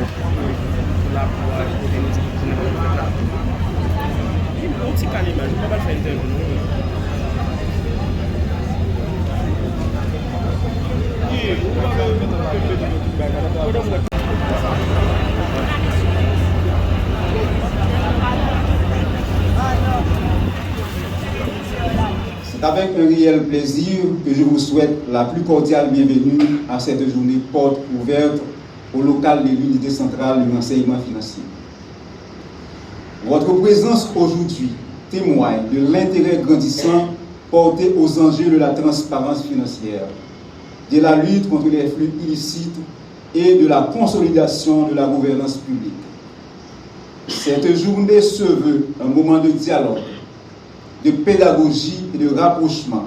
la pouvoir de un petit calibre, je ne peux pas faire intervenir. C'est avec un réel plaisir que je vous souhaite la plus cordiale bienvenue à cette journée porte ouverte au local de l'unité centrale de l'enseignement financier. Votre présence aujourd'hui témoigne de l'intérêt grandissant porté aux enjeux de la transparence financière, de la lutte contre les flux illicites et de la consolidation de la gouvernance publique. Cette journée se veut un moment de dialogue, de pédagogie et de rapprochement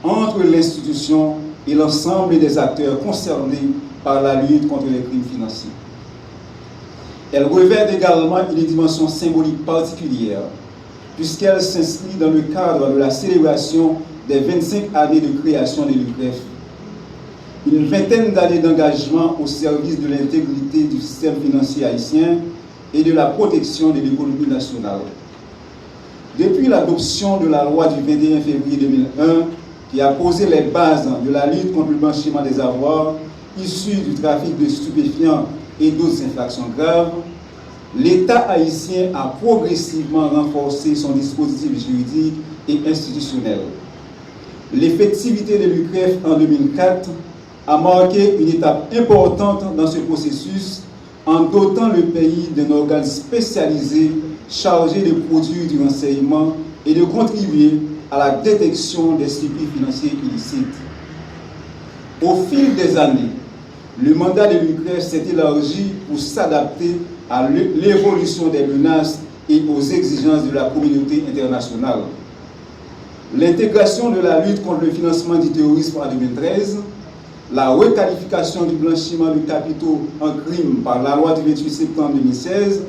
entre l'institution et l'ensemble des acteurs concernés par la lutte contre les crimes financiers. Elle revêt également une dimension symbolique particulière, puisqu'elle s'inscrit dans le cadre de la célébration des 25 années de création de l'UCREF, une vingtaine d'années d'engagement au service de l'intégrité du système financier haïtien et de la protection de l'économie nationale. Depuis l'adoption de la loi du 21 février 2001, qui a posé les bases de la lutte contre le blanchiment des avoirs issus du trafic de stupéfiants et d'autres infractions graves, l'État haïtien a progressivement renforcé son dispositif juridique et institutionnel. L'effectivité de l'UCREF en 2004 a marqué une étape importante dans ce processus en dotant le pays d'un organe spécialisé chargé de produire du renseignement et de contribuer à la détection des circuits financiers illicites. Au fil des années, le mandat de l'UCREF s'est élargi pour s'adapter à l'évolution des menaces et aux exigences de la communauté internationale. L'intégration de la lutte contre le financement du terrorisme en 2013, la requalification du blanchiment de capitaux en crime par la loi du 28 septembre 2016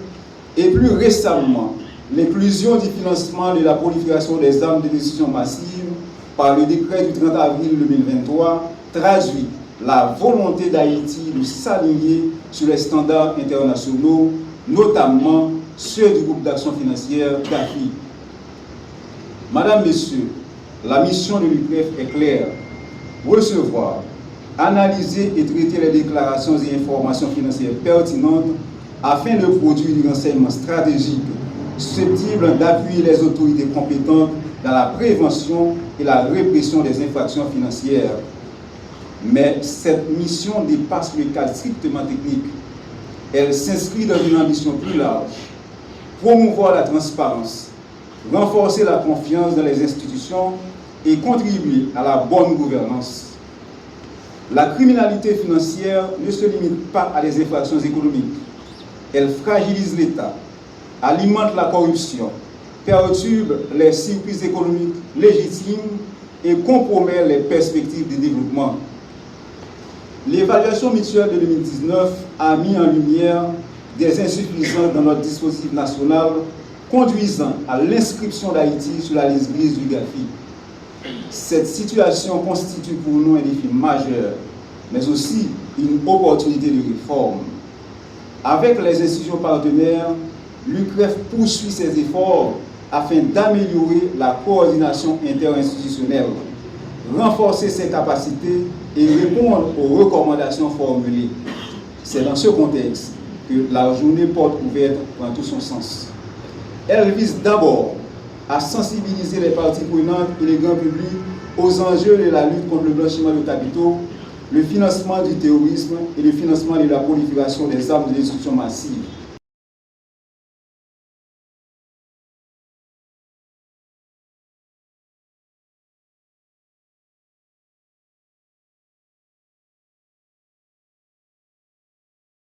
et plus récemment l'inclusion du financement de la prolifération des armes de destruction massive par le décret du 30 avril 2023 traduit la volonté d'Haïti de s'aligner sur les standards internationaux, notamment ceux du groupe d'action financière GAFI. Madame, Messieurs, la mission de l'UCREF est claire: recevoir, analyser et traiter les déclarations et informations financières pertinentes afin de produire du renseignement stratégique susceptible d'appuyer les autorités compétentes dans la prévention et la répression des infractions financières. Mais cette mission dépasse le cadre strictement technique. Elle s'inscrit dans une ambition plus large: promouvoir la transparence, renforcer la confiance dans les institutions et contribuer à la bonne gouvernance. La criminalité financière ne se limite pas à des infractions économiques. Elle fragilise l'État, alimente la corruption, perturbe les circuits économiques légitimes et compromet les perspectives de développement. L'évaluation mutuelle de 2019 a mis en lumière des insuffisances dans notre dispositif national, conduisant à l'inscription d'Haïti sur la liste grise du GAFI. Cette situation constitue pour nous un défi majeur, mais aussi une opportunité de réforme. Avec les institutions partenaires, l'UCREF poursuit ses efforts afin d'améliorer la coordination interinstitutionnelle, renforcer ses capacités et répondre aux recommandations formulées. C'est dans ce contexte que la journée porte ouverte prend tout son sens. Elle vise d'abord à sensibiliser les parties prenantes et les grands publics aux enjeux de la lutte contre le blanchiment de capitaux, le financement du terrorisme et le financement de la prolifération des armes de destruction massive.